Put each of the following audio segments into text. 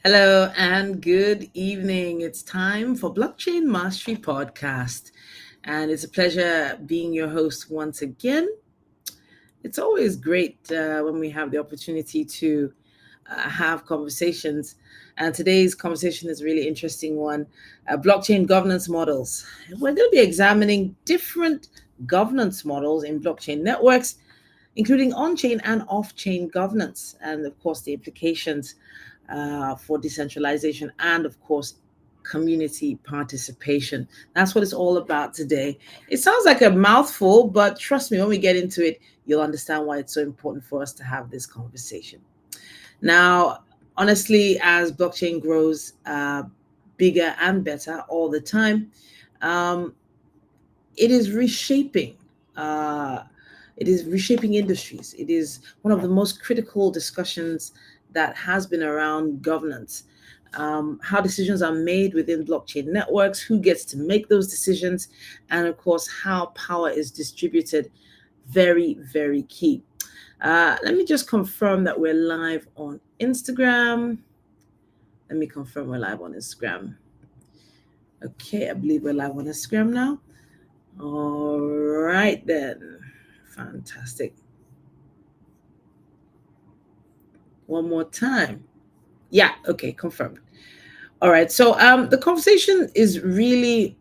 Hello and good evening. It's time for Blockchain Mastery Podcast. And it's a pleasure being your host once again. It's always great when we have the opportunity to have conversations. And today's conversation is a really interesting one, blockchain governance models. We're going to be examining different governance models in blockchain networks, including on-chain and off-chain governance, and of course the implications for decentralization and of course community participation. That's what it's all about today. It sounds like a mouthful, but trust me, when we get into it, you'll understand why it's so important for us to have this conversation. Now, honestly, as blockchain grows bigger and better all the time, um, it is reshaping. It is reshaping industries. It is one of the most critical discussions that has been around governance. How decisions are made within blockchain networks, who gets to make those decisions, and of course, how power is distributed. Very, very key. Let me just confirm that we're live on Instagram. Let me confirm we're live on Instagram. Okay, I believe we're live on Instagram now. All right, then. Fantastic. One more time. Yeah, okay, confirmed. All right, so the conversation is really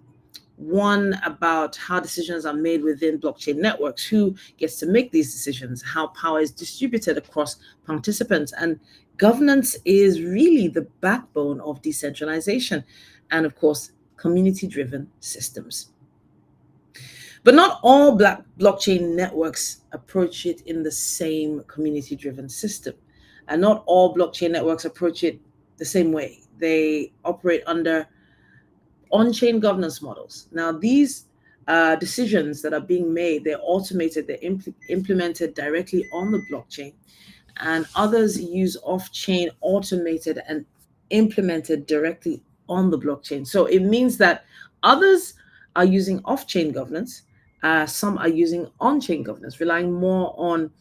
one about how decisions are made within blockchain networks, who gets to make these decisions, how power is distributed across participants, and governance is really the backbone of decentralization and, of course, community driven systems. But not all blockchain networks approach it in the same community driven system. And not all blockchain networks approach it the same way. They operate under on chain governance models. Now, these decisions that are being made, they're automated, they're implemented directly on the blockchain, and others use off chain, automated, and implemented directly on the blockchain. So it means that others are using off chain governance, some are using on chain governance, relying more on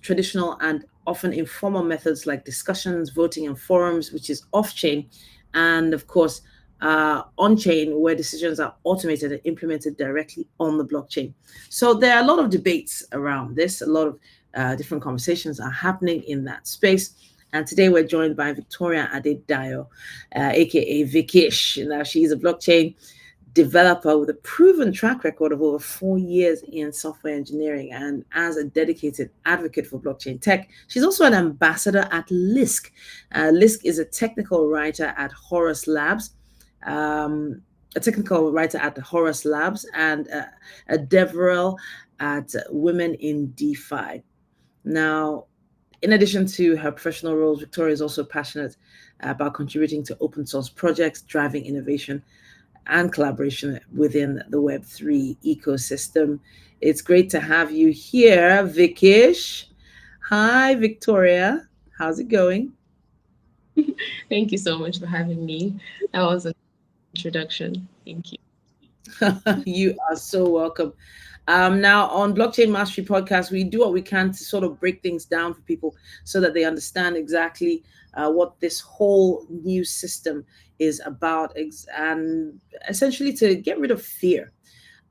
traditional and often informal methods like discussions, voting, and forums, which is off chain, and of course, on chain, where decisions are automated and implemented directly on the blockchain. So there are a lot of debates around this, a lot of different conversations are happening in that space. And today we're joined by Victoria Adedayo, aka Vickish. Now, she's a blockchain developer with a proven track record of over 4 years in software engineering, and as a dedicated advocate for blockchain tech. She's also an ambassador at Lisk. Lisk is a technical writer at Horus Labs. A technical writer at the Horus Labs, and a Devrel at WomenInDeFi. Now, in addition to her professional roles, Victoria is also passionate about contributing to open source projects, driving innovation and collaboration within the Web3 ecosystem. It's great to have you here, Vickish. Hi, Victoria. How's it going? Thank you so much for having me. That was an introduction. Thank you. You are so welcome. Now, on Blockchain Mastery Podcast, we do what we can to sort of break things down for people so that they understand exactly what this whole new system is about, and essentially to get rid of fear.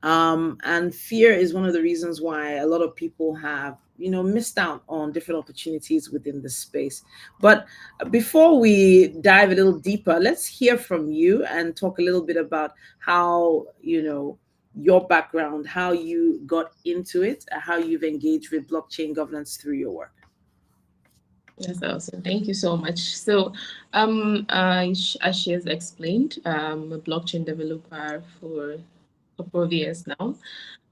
And fear is one of the reasons why a lot of people have, missed out on different opportunities within the space. But before we dive a little deeper, let's hear from you and talk a little bit about how, your background, how you got into it, how you've engaged with blockchain governance through your work. That's awesome. Thank you so much. So, as she has explained, I'm a blockchain developer for a couple of years now.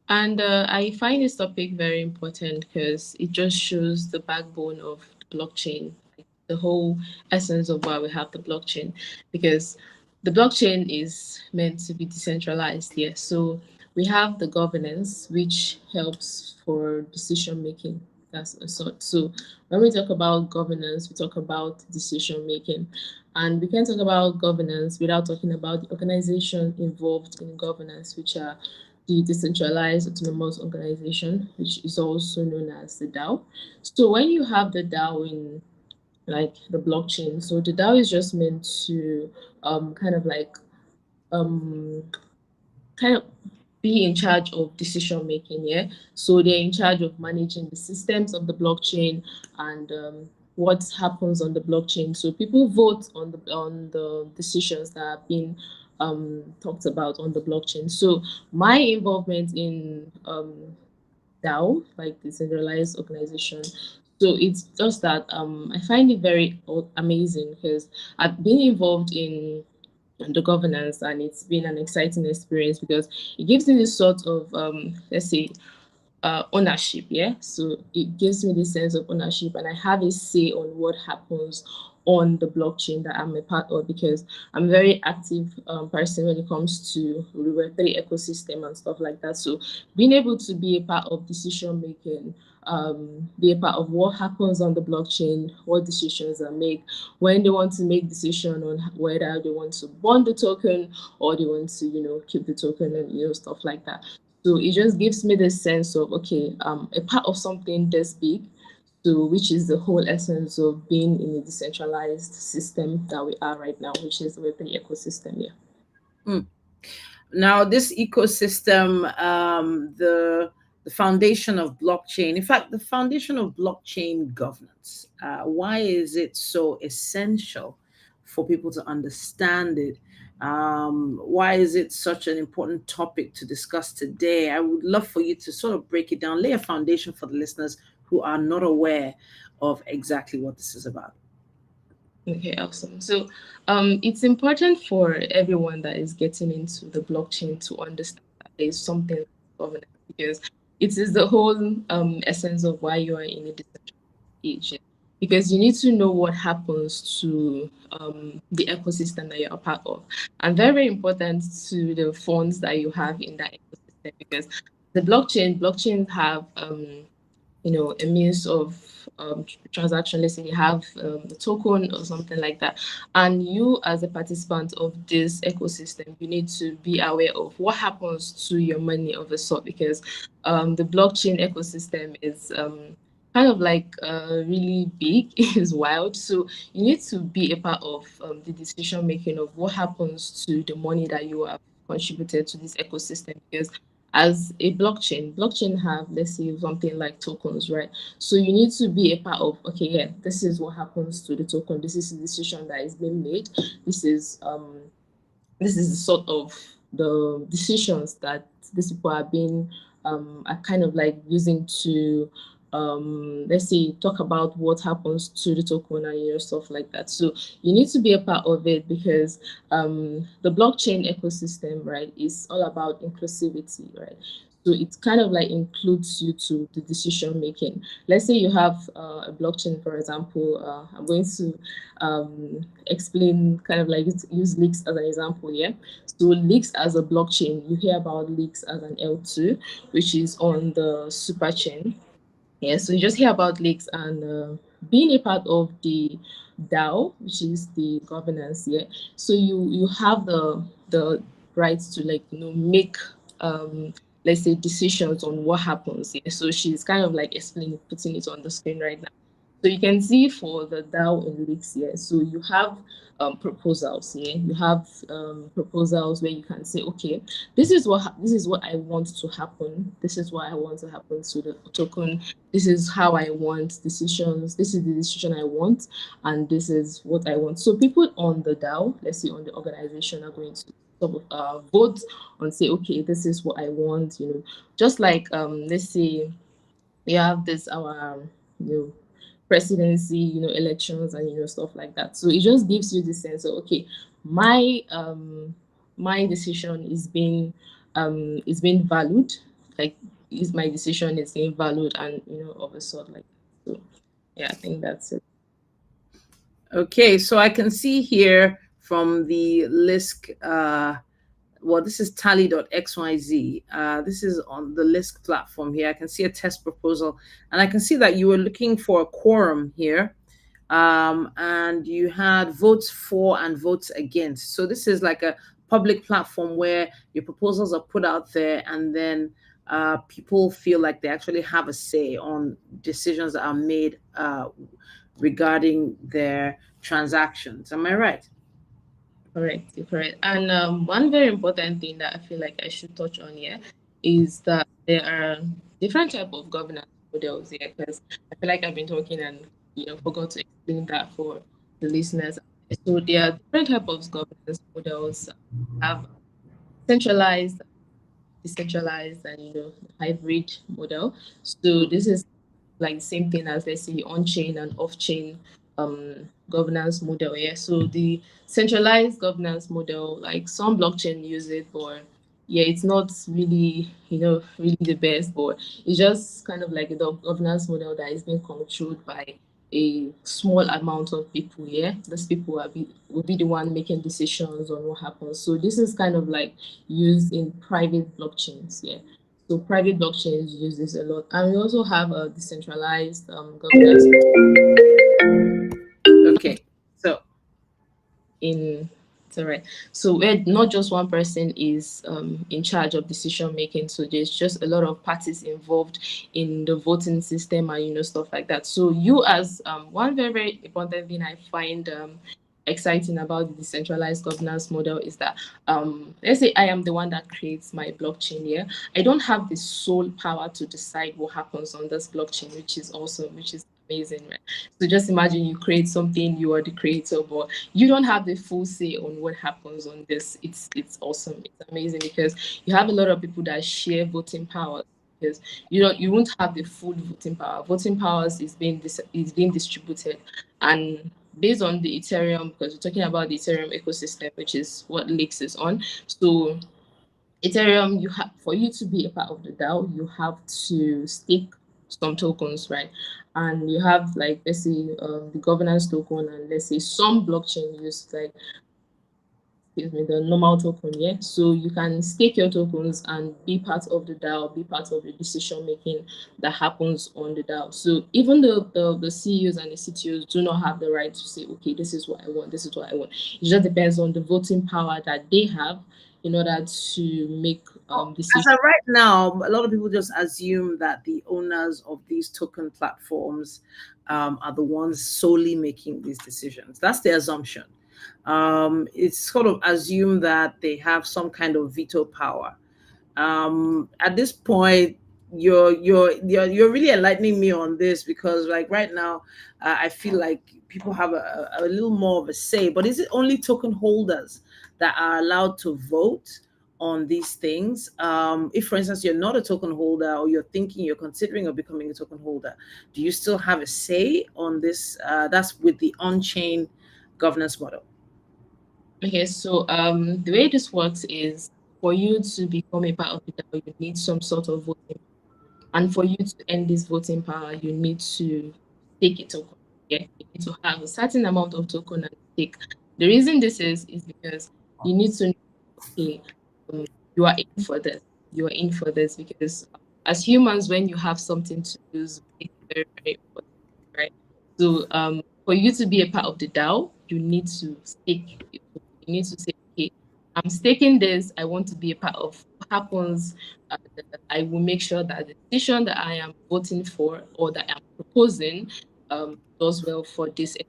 And I find this topic very important because it just shows the backbone of the blockchain, like the whole essence of why we have the blockchain. Because the blockchain is meant to be decentralized, yes. So we have the governance, which helps for decision making. That's a sort. So when we talk about governance, we talk about decision making. And we can't talk about governance without talking about the organization involved in governance, which are the Decentralized Autonomous Organization, which is also known as the DAO. So when you have the DAO in like the blockchain. So the DAO is just meant to kind of like um, kind of be in charge of decision making. Yeah, so they're in charge of managing the systems of the blockchain and what happens on the blockchain. So people vote on the decisions that have been talked about on the blockchain. So my involvement in DAO, like decentralized organization. So it's just that I find it very amazing because I've been involved in the governance, and it's been an exciting experience because it gives me this sort of let's say ownership. Yeah, so it gives me this sense of ownership, and I have a say on what happens on the blockchain that I'm a part of, because I'm a very active person when it comes to the Web3 ecosystem and stuff like that. So being able to be a part of decision making, be a part of what happens on the blockchain, what decisions are made, when they want to make decision on whether they want to bond the token or they want to, keep the token, and stuff like that. So it just gives me this sense of, okay, a part of something this big, so which is the whole essence of being in a decentralized system that we are right now, which is the Web3 ecosystem. Yeah. Mm. Now, this ecosystem, the foundation of blockchain, in fact, the foundation of blockchain governance. Why is it so essential for people to understand it? Why is it such an important topic to discuss today? I would love for you to sort of break it down, lay a foundation for the listeners who are not aware of exactly what this is about. Okay, awesome. So it's important for everyone that is getting into the blockchain to understand that there is something like governance, because it is the whole essence of why you are in a decentralized age. Yeah. Because you need to know what happens to the ecosystem that you're a part of, and very, very important to the funds that you have in that ecosystem, because the blockchains have a means of transaction. Let's say you have the token or something like that, and you as a participant of this ecosystem, you need to be aware of what happens to your money of a sort, because the blockchain ecosystem is kind of like really big, is wild. So you need to be a part of the decision making of what happens to the money that you have contributed to this ecosystem, because as a blockchain have, let's say, something like tokens, right? So you need to be a part of, okay, yeah, this is what happens to the token, this is the decision that is being made, this is the sort of the decisions that these people are being are kind of like using to let's say talk about what happens to the token and stuff like that. So you need to be a part of it, because the blockchain ecosystem, right, is all about inclusivity, right? So it kind of like includes you to the decision making. Let's say you have a blockchain, for example. I'm going to explain, kind of like use Leaks as an example. Yeah. So Leaks as a blockchain, you hear about Leaks as an L2, which is on the super chain. Yeah, so you just hear about Leaks, and being a part of the DAO, which is the governance. Yeah, so you have the right to, like, make let's say decisions on what happens. Yeah, so she's kind of like explaining, putting it on the screen right now. So you can see for the DAO in Leaks here. So you have proposals here. You have proposals where you can say, okay, this is what I want to happen. This is what I want to happen to the token. This is how I want decisions. This is the decision I want, and this is what I want. So people on the DAO, let's say on the organization, are going to sort of vote and say, okay, this is what I want. Just like let's say you have this our presidency, elections, and stuff like that. So it just gives you the sense of, okay, my decision is being valued, like, is my decision is being valued, and of a sort like that. So yeah, I think that's it. Okay, so I can see here from the Lisk, well, this is tally.xyz. This is on the Lisk platform here. I can see a test proposal, and I can see that you were looking for a quorum here, and you had votes for and votes against. So this is like a public platform where your proposals are put out there, and then people feel like they actually have a say on decisions that are made regarding their transactions. Am I right? Correct, you're correct. And one very important thing that I feel like I should touch on here is that there are different type of governance models here, because I feel like I've been talking and forgot to explain that for the listeners. So there are different type of governance models. We have centralized, decentralized, and hybrid model. So this is like the same thing as, let's say, on-chain and off-chain governance model. Yeah. So the centralized governance model, like some blockchain use it, but yeah, it's not really, really the best, but it's just kind of like a governance model that is being controlled by a small amount of people. Yeah, those people will be the one making decisions on what happens. So this is kind of like used in private blockchains. Yeah. So private blockchains use this a lot, and we also have a decentralized governance Okay. So in. It's all right. So where not just one person is in charge of decision making. So there's just a lot of parties involved in the voting system and stuff like that. So you as one very very important thing I find exciting about the decentralized governance model is that let's say I am the one that creates my blockchain here. I don't have the sole power to decide what happens on this blockchain, which is awesome, which is amazing, right? So just imagine you create something, you are the creator, but you don't have the full say on what happens on this. It's awesome, it's amazing, because you have a lot of people that share voting powers, because you won't have the full voting power. Voting powers is being distributed, and based on the Ethereum, because we're talking about the Ethereum ecosystem, which is what Lisk is on. So Ethereum, you have for you to be a part of the DAO, you have to stake some tokens, right? And you have, like, let's say the governance token, and let's say some blockchain use, like, excuse me, the normal token, yeah. So you can stake your tokens and be part of the DAO, be part of the decision making that happens on the DAO. So even though the CEOs and the CTOs do not have the right to say, okay, this is what I want, this is what I want. It just depends on the voting power that they have in order to make as decisions. of right now, a lot of people just assume that the owners of these token platforms are the ones solely making these decisions. That's the assumption. It's sort of assumed that they have some kind of veto power. At this point, you're really enlightening me on this, because like right now, I feel like people have a little more of a say. But is it only token holders that are allowed to vote on these things? If, for instance, you're not a token holder, or you're considering of becoming a token holder, do you still have a say on this? That's with the on-chain governance model. Okay, so the way this works is, for you to become a part of the DAO, you need some sort of voting. And for you to end this voting power, you need to stake a token. Yeah, you need to have a certain amount of token and stake. The reason this is because you need to know, okay, um, you are in for this. You are in for this because as humans, when you have something to lose, it's very, very important, right? So for you to be a part of the DAO, you need to stake it. You need to say, okay, I'm staking this. I want to be a part of what happens. Uh, I will make sure that the decision that I am voting for or that I'm proposing does well for this ecosystem.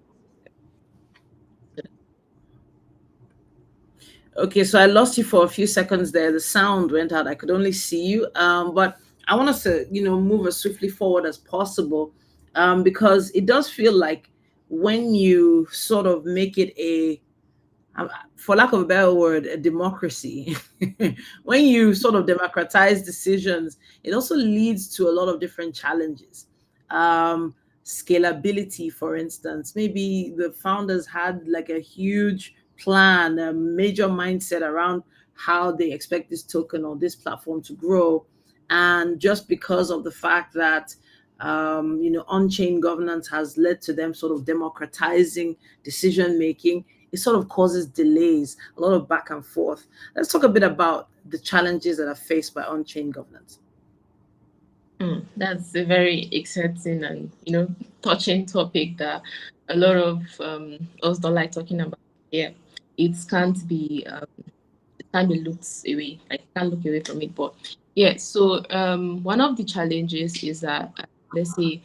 Okay, so I lost you for a few seconds there. The sound went out. I could only see you. But I want us to, move as swiftly forward as possible, because it does feel like when you sort of make it for lack of a better word, a democracy. When you sort of democratize decisions, it also leads to a lot of different challenges. Um, Scalability, for instance, maybe the founders had like a huge plan, a major mindset around how they expect this token or this platform to grow. And just because of the fact that on-chain governance has led to them sort of democratizing decision making, it sort of causes delays, a lot of back and forth. Let's talk a bit about the challenges that are faced by on-chain governance. That's a very exciting and touching topic that a lot of us don't like talking about. Yeah, it can't be looked away. Like, can't look away from it. But yeah, so one of the challenges is that let's say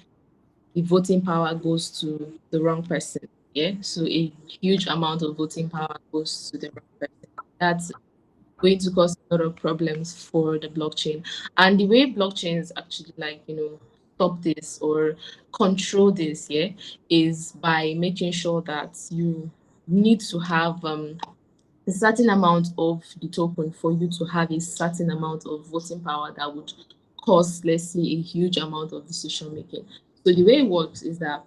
the voting power goes to the wrong person. Yeah, so a huge amount of voting power goes to the wrong person. That's going to cause a lot of problems for the blockchain. And the way blockchains actually stop this or control this, yeah, is by making sure that you need to have a certain amount of the token for you to have a certain amount of voting power that would cause, let's say, a huge amount of decision making. So the way it works is that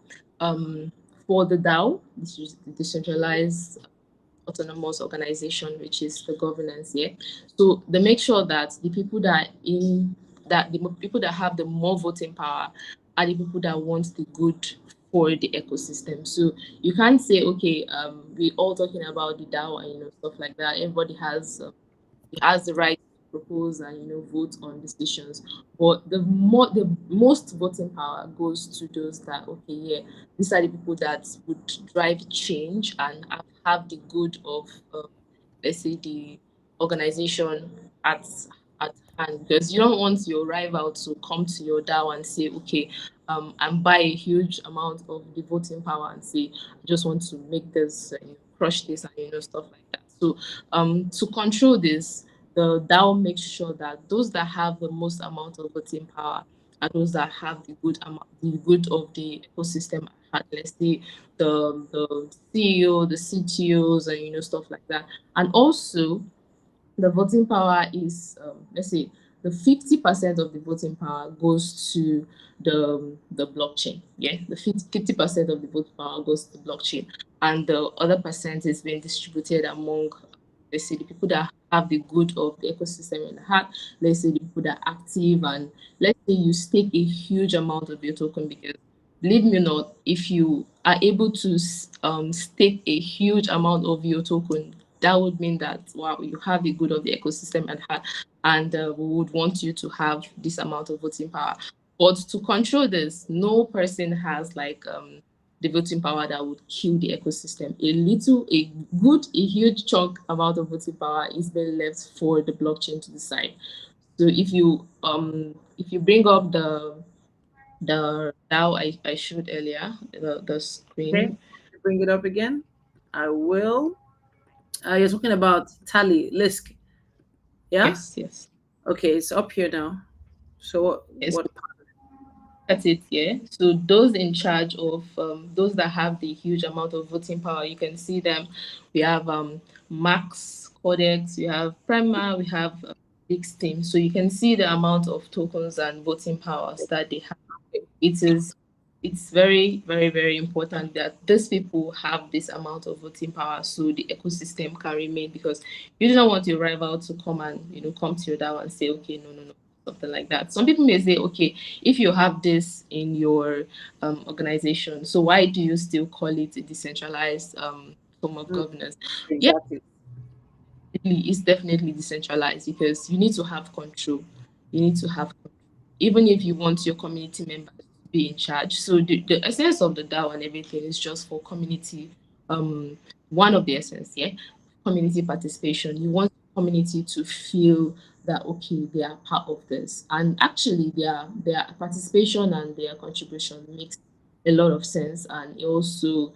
for the DAO, this is the decentralized autonomous organization, which is the governance here. So they make sure that the people that are in that the people that have the more voting power are the people that want the good for the ecosystem. So you can't say, okay, we're all talking about the DAO and stuff like that. Everybody has the right to propose and vote on decisions. But the most voting power goes to those that, okay, yeah, these are the people that would drive change and have the good of let's say the organization at at hand, because you don't want your rival to come to your DAO and say, okay, and buy a huge amount of the voting power and say, I just want to make this, crush this, and stuff like that. So, to control this, the DAO makes sure that those that have the most amount of voting power are those that have the good of the ecosystem at heart. Let's say the CEO, the CTOs, and stuff like that. And also, the voting power is let's say the 50% of the voting power goes to the blockchain. Yeah, the 50% of the voting power goes to the blockchain, and the other percent is being distributed among, let's say, the people that have the good of the ecosystem in the heart. Let's say the people that are active, and let's say you stake a huge amount of your token, because believe me or not, if you are able to stake a huge amount of your token, that would mean that, wow, you have the good of the ecosystem at heart, and we would want you to have this amount of voting power. But to control this, no person has like the voting power that would kill the ecosystem. A huge chunk amount of voting power is being left for the blockchain to decide. So if you bring up the DAO I showed earlier, the Okay, screen. bring it up again. I will. You're talking about Tally Lisk, yeah? Yes, yes. Okay, it's up here now. So Yes. what? That's it, yeah. So those in charge of those that have the huge amount of voting power, you can see them. We have Max, Codex, we have Prima, we have Big Steam. So you can see the amount of tokens and voting powers that they have. It is it's very, very, very important that these people have this amount of voting power so the ecosystem can remain, because you do not want your rival to come and come to your DAO and say, okay, no, no, no, something like that. Some people may say, okay, if you have this in your organization, so why do you still call it a decentralized form of Mm, governance? Yeah, exactly. it's definitely decentralized because you need to have control. You need to have control, even if you want your community members to be in charge. So the essence of the DAO and everything is just for community. Um, One of the essence, yeah, community participation. You want the community to feel that, okay, they are part of this, and actually their participation and their contribution makes a lot of sense, and it also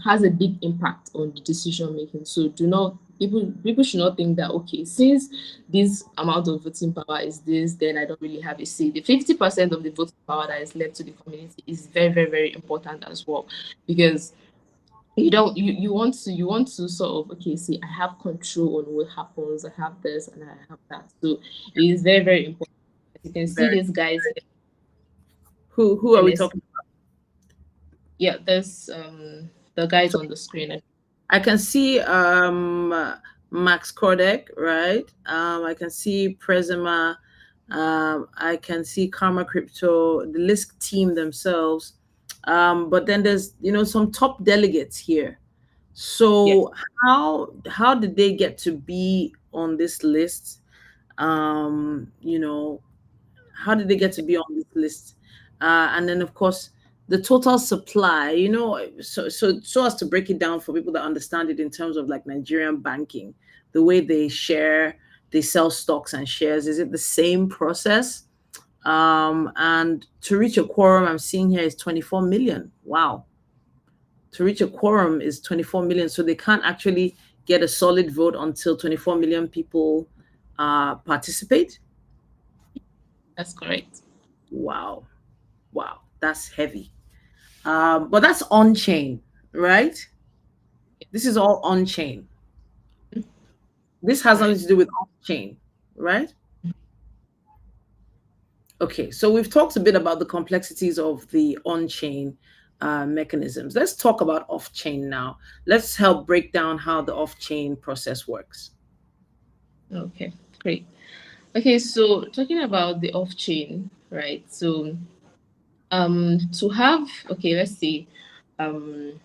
has a big impact on the decision making. So do not people should not think that, okay, since this amount of voting power is this, then I don't really have a say. The 50% of the voting power that is left to the community is very, very, very important as well, because you don't you want to sort of, okay, see, I have control on what happens, I have this and I have that. So it is very, very important. As you can see Very. these guys here, Who are we LS, talking? yeah, there's the guys So on the screen. I can see Max Kordek, right? I can see Presima. I can see Karma Crypto, the Lisk team themselves. But then there's some top delegates here. Yes. So how did they get to be on this list? Um, you know, how did they get to be on this list? And then of course the total supply, so as to break it down for people that understand it in terms of like Nigerian banking, the way they sell stocks and shares, is it the same process? And to reach a quorum, I'm seeing here is 24 million. Wow. To reach a quorum is 24 million. So they can't actually get a solid vote until 24 million people participate. That's correct. Wow. Wow. That's heavy. But that's on chain, right? This is all on chain. This has nothing Correct. to do with off chain, right? Okay, so we've talked a bit about the complexities of the on chain mechanisms. Let's talk about off chain now. Let's help break down how the off chain process works. Okay, great. Okay, so talking about the off chain, right? So to have, okay, let's see. Um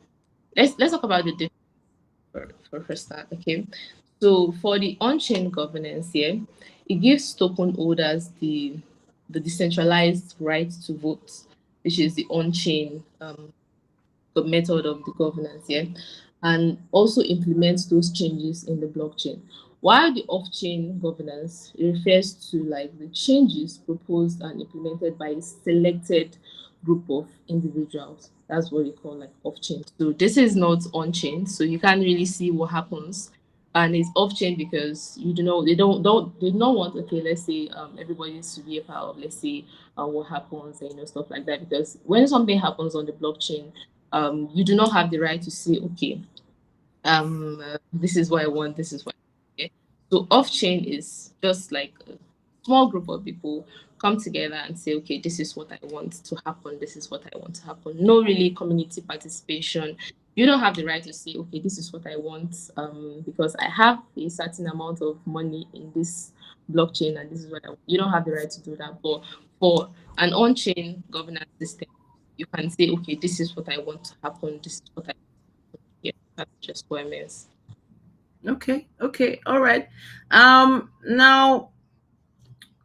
let's talk about the difference for start. Okay. So for the on-chain governance here, it gives token holders the decentralized right to vote, which is the on-chain the method of the governance, yeah, and also implements those changes in the blockchain. While the off-chain governance refers to like the changes proposed and implemented by a selected group of individuals. That's what we call like off-chain. So this is not on-chain, so you can't really see what happens. And it's off-chain because you do know they don't want, okay, let's say everybody needs to be a part of, let's say what happens and stuff like that, because when something happens on the blockchain, you do not have the right to say, okay, this is what I want, this is what I want. Okay? So off chain is just like a small group of people come together and say, okay, this is what I want to happen, this is what I want to happen. No really community participation. You don't have the right to say, okay, this is what I want, because I have a certain amount of money in this blockchain and this is what I want. You don't have the right to do that. But for an on-chain governance system, you can say, okay, this is what I want to happen, this is what I, yeah, that's just what it means. Okay, okay, all right. Now,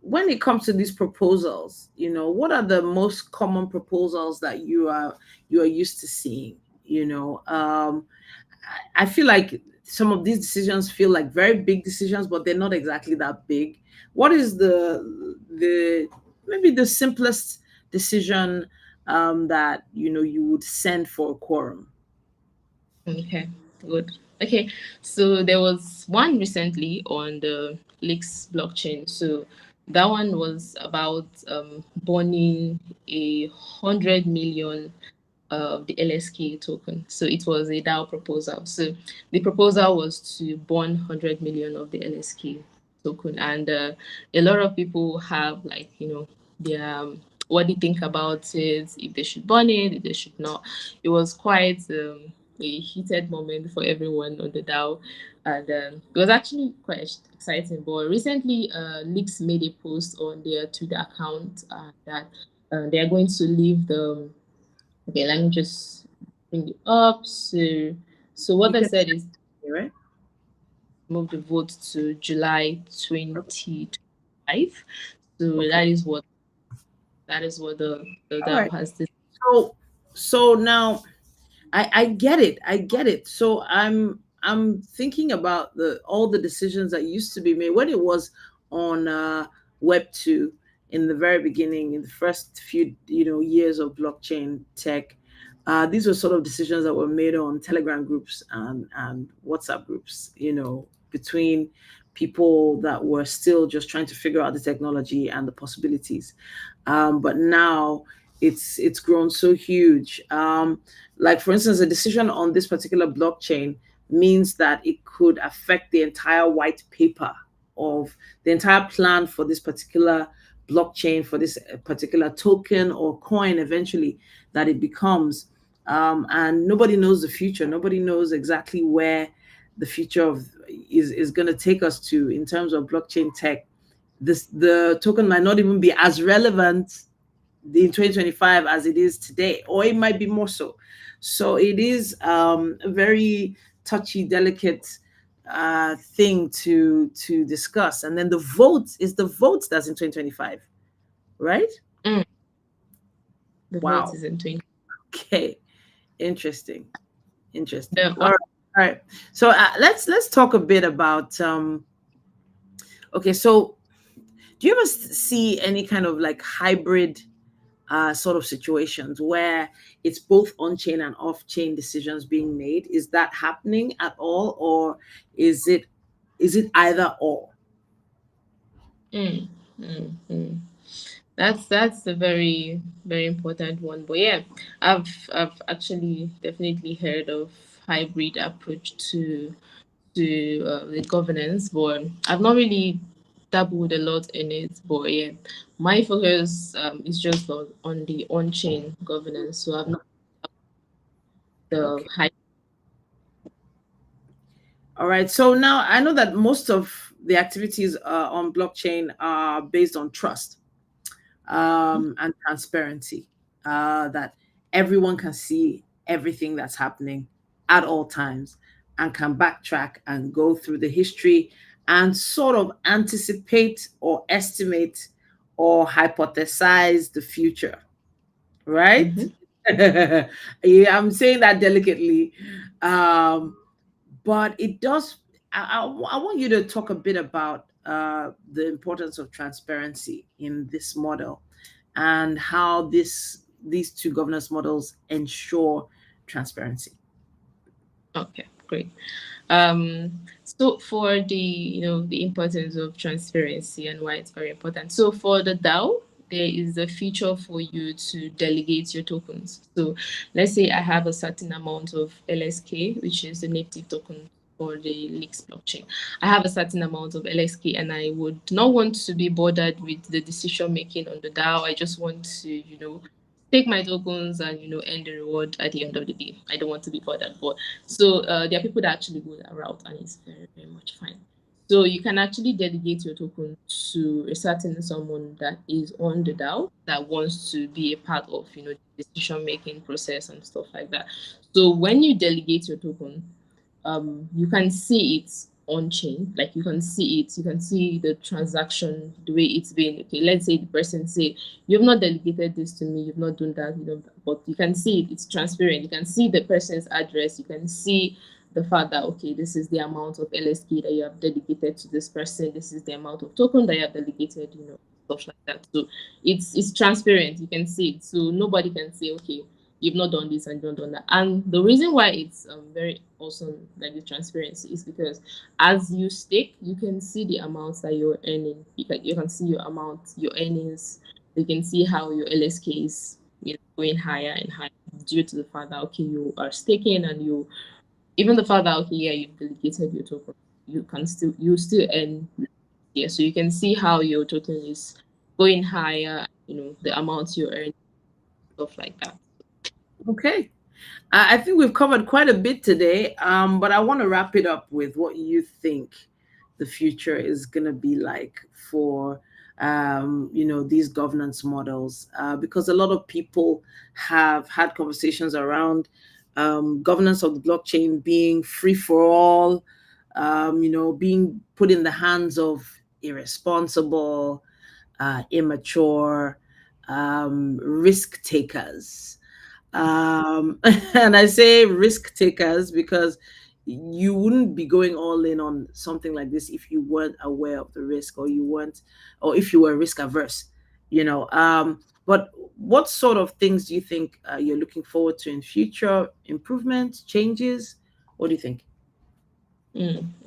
when it comes to these proposals, what are the most common proposals that you are used to seeing? I feel like some of these decisions feel like very big decisions, but they're not exactly that big. What is the maybe the simplest decision that you would send for a quorum? Okay, good. Okay, so there was one recently on the Lisk blockchain. So that one was about burning 100 million of the LSK token. So it was a DAO proposal. So the proposal was to burn 100 million of the LSK token, and a lot of people have like their what they think about it, if they should burn it, if they should not. It was quite a heated moment for everyone on the DAO, and it was actually quite exciting. But recently, Leaks made a post on their Twitter account that they are going to leave the. Okay, let me just bring it up. So what You they can said is say, right? move the vote to July Okay. 2025. So Okay. that is what the All DAO right. has this. So now I get it. I get it. So I'm thinking about the all the decisions that used to be made when it was on Web 2 in the very beginning, in the first few years of blockchain tech. These were sort of decisions that were made on Telegram groups and WhatsApp groups, between people that were still just trying to figure out the technology and the possibilities. But now it's grown so huge. Like for instance, a decision on this particular blockchain means that it could affect the entire white paper of the entire plan for this particular blockchain, for this particular token or coin eventually that it becomes. And nobody knows the future. Nobody knows exactly where the future of is going to take us to in terms of blockchain tech. The token might not even be as relevant in 2025 as it is today, or it might be more so. So it is a very touchy, delicate thing to discuss. And then the vote that's in 2025, right? Mm, the vote Wow. is in 20. Okay. Interesting. Interesting. The All one. right. All right. So let's talk a bit about okay. So Do you ever see any kind of like hybrid sort of situations where it's both on-chain and off-chain decisions being made? Is that happening at all, or is it either or? Mm, mm. That's a very important one. But yeah, I've actually definitely heard of hybrid approach to the governance, but I've not really dabbled a lot in it. But yeah, my focus is just on the on-chain governance. So I've not the Okay. high. All right. So now I know that most of the activities on blockchain are based on trust, and transparency, that everyone can see everything that's happening at all times and can backtrack and go through the history and sort of anticipate or estimate or hypothesize the future, right? Mm-hmm. Yeah, I'm saying that delicately. Um, but it does. I want you to talk a bit about the importance of transparency in this model and how these two governance models ensure transparency. Okay, great. So for the importance of transparency and why it's very important. So for the DAO, there is a feature for you to delegate your tokens. So let's say I have a certain amount of LSK, which is the native token for the Lisk blockchain. I have a certain amount of LSK and I would not want to be bothered with the decision making on the DAO. I just want to, take my tokens and earn the reward at the end of the day. I don't want to be bothered. But so there are people that actually go that route, and it's very, very much fine. So you can actually delegate your token to a certain someone that is on the DAO that wants to be a part of the decision making process and stuff like that. So when you delegate your token, you can see it on chain, like you can see the transaction, the way it's been. Okay, let's say the person say, you've not delegated this to me, you've not done that, but you can see it, it's transparent. You can see the person's address, you can see the fact that, okay, this is the amount of LSP that you have delegated to this person, this is the amount of token that you have delegated, stuff like that. So it's transparent, you can see it, so nobody can say, okay, you've not done this and you've not done that. And the reason why it's very awesome, like the transparency, is because as you stake, you can see the amounts that you're earning. You can see your amount, your earnings. You can see how your LSK is going higher and higher due to the fact that, okay, you are staking, and even the fact that, okay, yeah, you've delegated your token, you still earn. Yeah, so you can see how your token is going higher, the amounts you earn, stuff like that. Okay. I think we've covered quite a bit today, but I want to wrap it up with what you think the future is going to be like for these governance models, because a lot of people have had conversations around governance of the blockchain being free for all, being put in the hands of irresponsible, immature, risk takers. And I say risk takers because you wouldn't be going all in on something like this if you weren't aware of the risk, or if you were risk averse, but what sort of things do you think you're looking forward to in future improvements, changes? What do you think?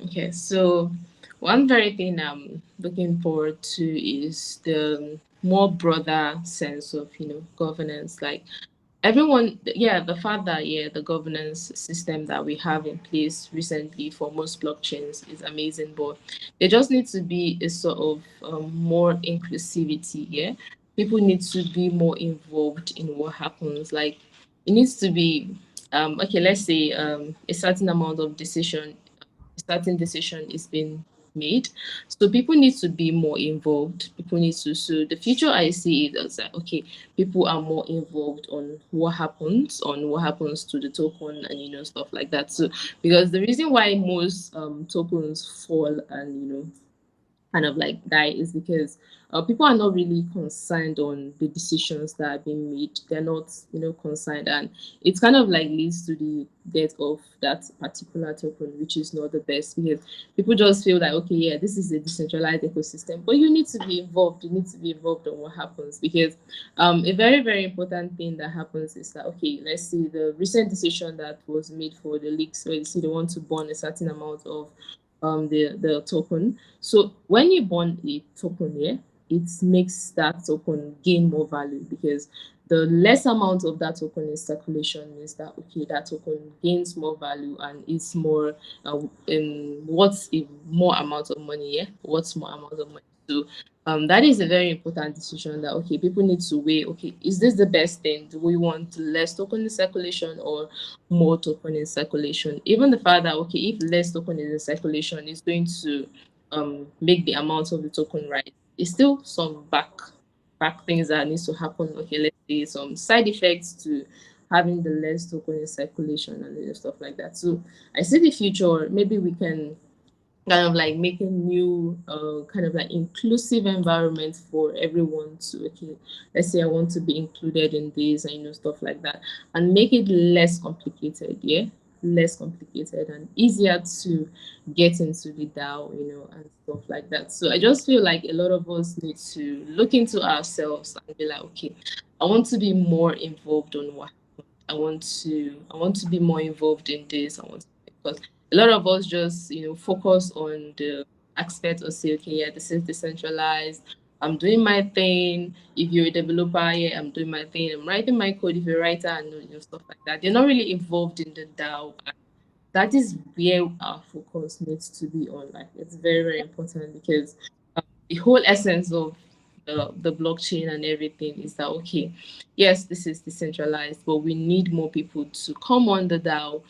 Okay, so one very thing I'm looking forward to is the more broader sense of governance. Like everyone, yeah, the fact that, yeah, the governance system that we have in place recently for most blockchains is amazing, but there just needs to be a sort of more inclusivity. Yeah, people need to be more involved in what happens. Like it needs to be okay. Let's say a certain amount of decision a certain decision is being made. So people need to be more involved. People need to, so the future I see it as that, okay, people are more involved on what happens to the token, and stuff like that. So because the reason why most tokens fall and kind of like die is because people are not really concerned on the decisions that are being made. They're not, concerned, and it kind of like leads to the death of that particular token, which is not the best because people just feel like, okay, yeah, this is a decentralized ecosystem, but you need to be involved. You need to be involved on what happens because a very very important thing that happens is that, okay, let's see the recent decision that was made for the leaks, where you see they want to burn a certain amount of the token. So when you bond a token here, it makes that token gain more value because the less amount of that token in circulation means that, okay, that token gains more value and is more in what's a more amount of money, yeah, what's more amount of money. So that is a very important decision that, okay, people need to weigh, okay, is this the best thing? Do we want less token in circulation or more token in circulation? Even the fact that, okay, if less token is in circulation, is going to make the amount of the token right. It's still some back things that needs to happen. Okay, let's say some side effects to having the less token in circulation and stuff like that. So I see the future. Maybe we can kind of like making new kind of like inclusive environment for everyone to, okay, let's say I want to be included in this and stuff like that, and make it less complicated, yeah, less complicated and easier to get into the DAO, and stuff like that. So I just feel like a lot of us need to look into ourselves and be like, okay, I want to be more involved on what I want to be more involved in this. I want to, because a lot of us just focus on the aspect of say, okay, yeah, this is decentralized. I'm doing my thing. If you're a developer, yeah, I'm doing my thing. I'm writing my code. If you're a writer and stuff like that, they're not really involved in the DAO. That is where our focus needs to be on. Like, it's very very important because the whole essence of the blockchain and everything is that, okay, yes, this is decentralized, but we need more people to come on the DAO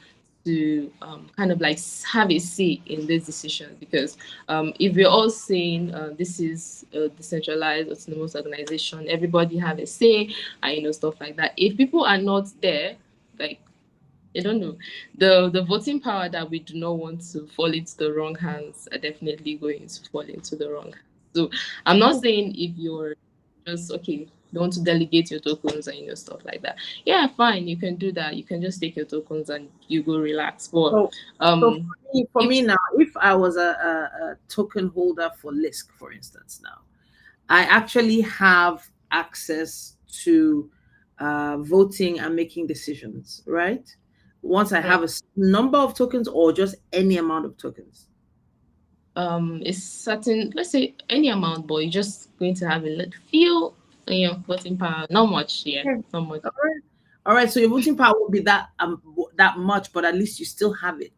to kind of like have a say in these decisions because if we're all saying this is a decentralized autonomous organization, everybody have a say and stuff like that. If people are not there, like, I don't know. The voting power that we do not want to fall into the wrong hands are definitely going to fall into the wrong hands. So I'm not saying if you're just, okay, you want to delegate your tokens and stuff like that. Yeah, fine, you can do that. You can just take your tokens and you go relax. But So, so um for if me now, if I was a token holder for Lisk, for instance, now I actually have access to voting and making decisions, right? Once I have a number of tokens or just any amount of tokens. it's certain, let's say any amount, but you're just going to have a little few voting power, not much, yeah, Okay. not much. All right. All right. So your voting power won't be that much, but at least you still have it.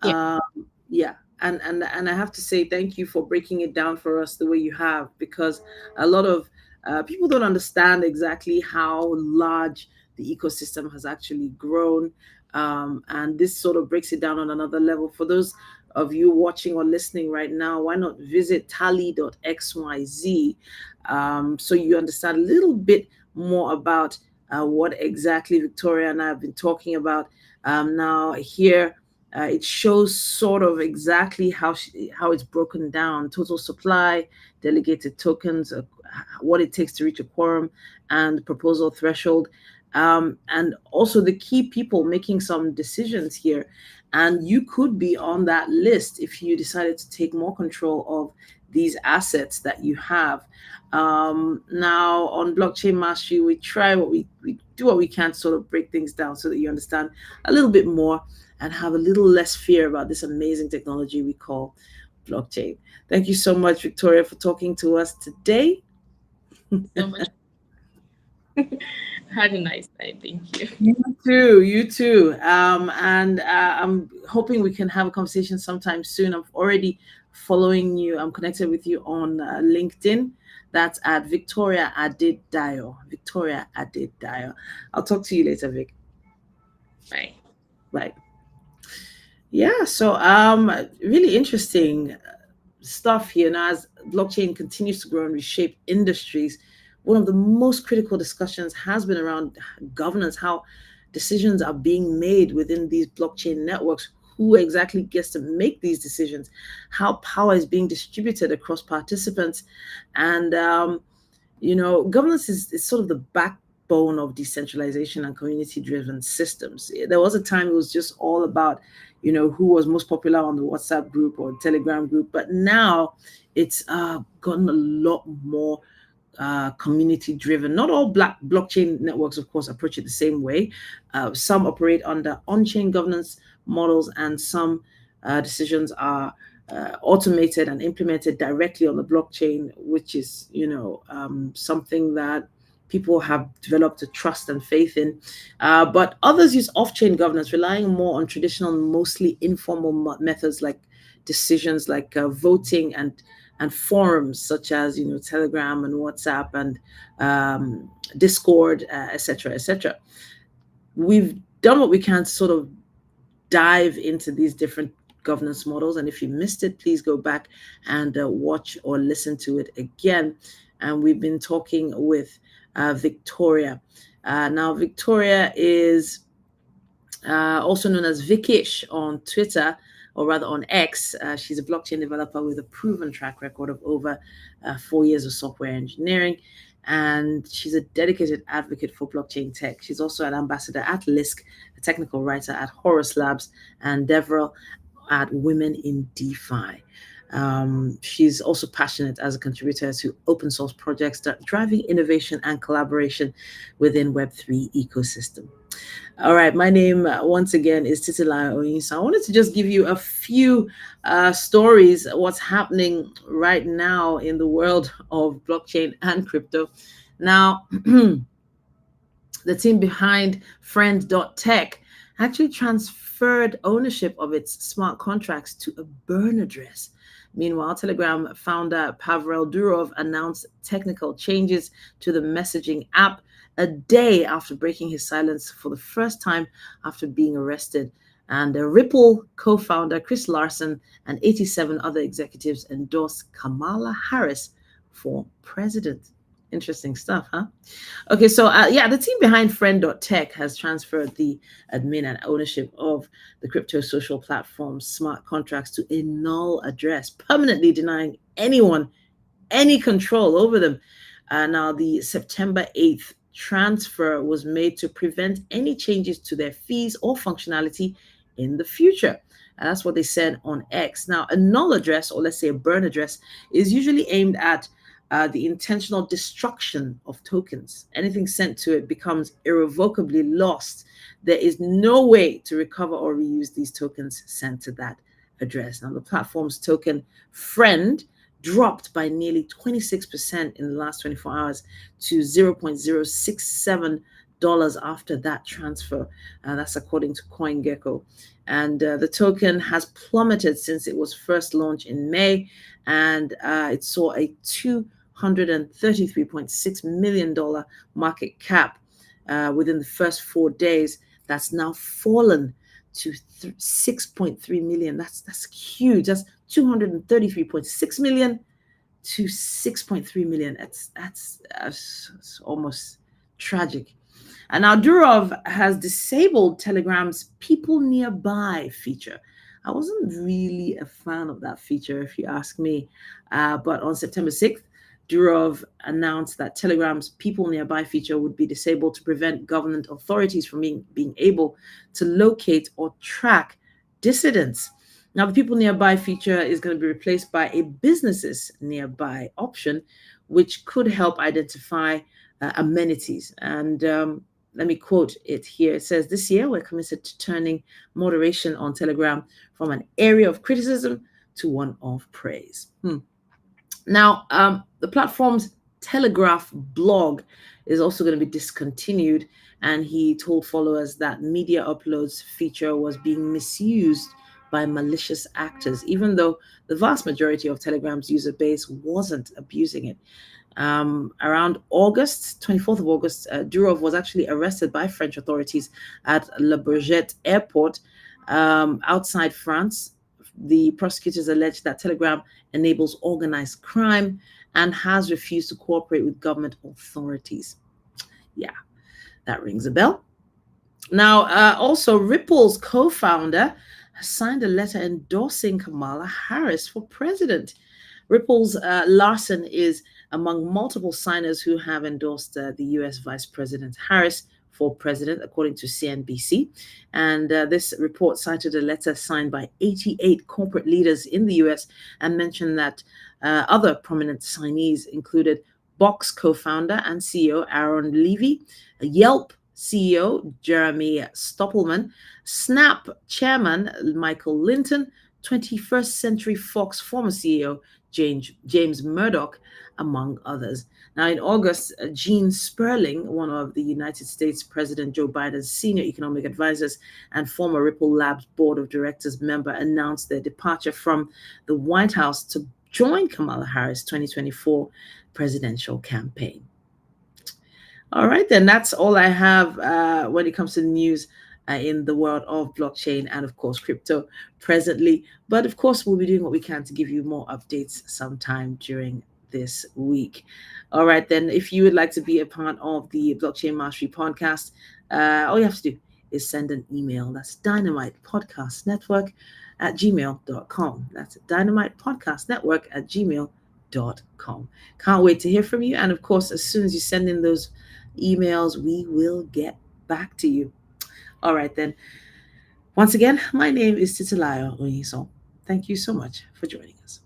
Yeah. Um, yeah, and I have to say thank you for breaking it down for us the way you have, because a lot of people don't understand exactly how large the ecosystem has actually grown, and this sort of breaks it down on another level. For those of you watching or listening right now, why not visit tally.xyz, so you understand a little bit more about what exactly Victoria and I have been talking about. Now here it shows sort of exactly how it's broken down: total supply, delegated tokens, what it takes to reach a quorum, and proposal threshold, and also the key people making some decisions here. And you could be on that list if you decided to take more control of these assets that you have. Now on Blockchain Mastery, we try we do what we can to sort of break things down so that you understand a little bit more and have a little less fear about this amazing technology we call blockchain. Thank you so much, Victoria, for talking to us today. So much. Had a nice time. Thank you. You too, you too. And I'm hoping we can have a conversation sometime soon. I'm already following you. I'm connected with you on LinkedIn. That's at Victoria Adedayo. Victoria Adedayo. I'll talk to you later, Vic. Bye. Bye. Yeah, so really interesting stuff here. Now, as blockchain continues to grow and reshape industries, one of the most critical discussions has been around governance, how decisions are being made within these blockchain networks. who exactly gets to make these decisions, how power is being distributed across participants, and governance is sort of the backbone of decentralization and community-driven systems. There was a time it was just all about, who was most popular on the WhatsApp group or Telegram group, but now it's gotten a lot more community driven. Not all blockchain networks, of course, approach it the same way. Some operate under on chain governance models, and some decisions are automated and implemented directly on the blockchain, which is, something that people have developed a trust and faith in. But others use off chain governance, relying more on traditional, mostly informal methods like decisions like voting and forums such as Telegram and WhatsApp and Discord, etc., etc. We've done what we can to sort of dive into these different governance models, and if you missed it, please go back and watch or listen to it again. And we've been talking with Victoria. Now, Victoria is also known as Vickish on Twitter, or rather on X. She's a blockchain developer with a proven track record of over 4 years of software engineering, and she's a dedicated advocate for blockchain tech. She's also an ambassador at Lisk, a technical writer at Horus Labs, and Devrel at WomenInDeFi. She's also passionate as a contributor to open source projects that driving innovation and collaboration within Web3 ecosystem. All right, my name once again is Titilayo Oyinsa. I wanted to just give you a few stories, what's happening right now in the world of blockchain and crypto. Now, the team behind Friend.tech actually transferred ownership of its smart contracts to a burn address. Meanwhile, Telegram founder Pavel Durov announced technical changes to the messaging app a day after breaking his silence for the first time after being arrested. And Ripple co-founder Chris Larsen and 87 other executives endorsed Kamala Harris for president. Interesting stuff, huh? Okay, so the team behind Friend.tech has transferred the admin and ownership of the crypto social platform smart contracts to a null address, permanently denying anyone any control over them. Now, the September 8th transfer was made to prevent any changes to their fees or functionality in the future. And that's what they said on X. Now, a null address, or let's say a burn address, is usually aimed at the intentional destruction of tokens. Anything sent to it becomes irrevocably lost. There is no way to recover or reuse these tokens sent to that address. Now, the platform's token Friend dropped by nearly 26% in the last 24 hours to $0.067 after that transfer. That's according to CoinGecko. And the token has plummeted since it was first launched in May, and it saw a $233.6 million market cap within the first 4 days. That's now fallen to 6.3 million. That's huge. That's 233.6 million to 6.3 million. That's almost tragic. And now Durov has disabled Telegram's People Nearby feature. I wasn't really a fan of that feature, if you ask me. But on September 6th, Durov announced that Telegram's People Nearby feature would be disabled to prevent government authorities from being able to locate or track dissidents. Now, the People Nearby feature is going to be replaced by a Businesses Nearby option, which could help identify amenities. And let me quote it here. It says, "This year, we're committed to turning moderation on Telegram from an area of criticism to one of praise." Now, the platform's Telegraph blog is also going to be discontinued, and he told followers that media uploads feature was being misused by malicious actors, even though the vast majority of Telegram's user base wasn't abusing it. Around August, 24th of August, Durov was actually arrested by French authorities at Le Bourget airport outside France. The prosecutors alleged that Telegram enables organized crime and has refused to cooperate with government authorities. Yeah, that rings a bell. Now, also Ripple's co-founder has signed a letter endorsing Kamala Harris for president. Ripple's Larson is among multiple signers who have endorsed the US Vice President Harris for president, according to CNBC. And this report cited a letter signed by 88 corporate leaders in the US and mentioned that other prominent signees included Box co founder and CEO Aaron Levy, Yelp CEO Jeremy Stoppelman, Snap chairman Michael Linton, 21st Century Fox former CEO James Murdoch, among others. Now, in August, Gene Sperling, one of the United States President Joe Biden's senior economic advisors and former Ripple Labs board of directors member, announced their departure from the White House to join Kamala Harris' 2024 presidential campaign. All right, then that's all I have when it comes to the news in the world of blockchain and, of course, crypto presently. But, of course, we'll be doing what we can to give you more updates sometime during this week. All right, then, if you would like to be a part of the Blockchain Mastery podcast, all you have to do is send an email. That's dynamitepodcastnetwork@gmail.com. That's dynamitepodcastnetwork@gmail.com. Can't wait to hear from you. And, of course, as soon as you send in those emails, we will get back to you. All right, then. Once again, my name is Titilayo Oniso. Thank you so much for joining us.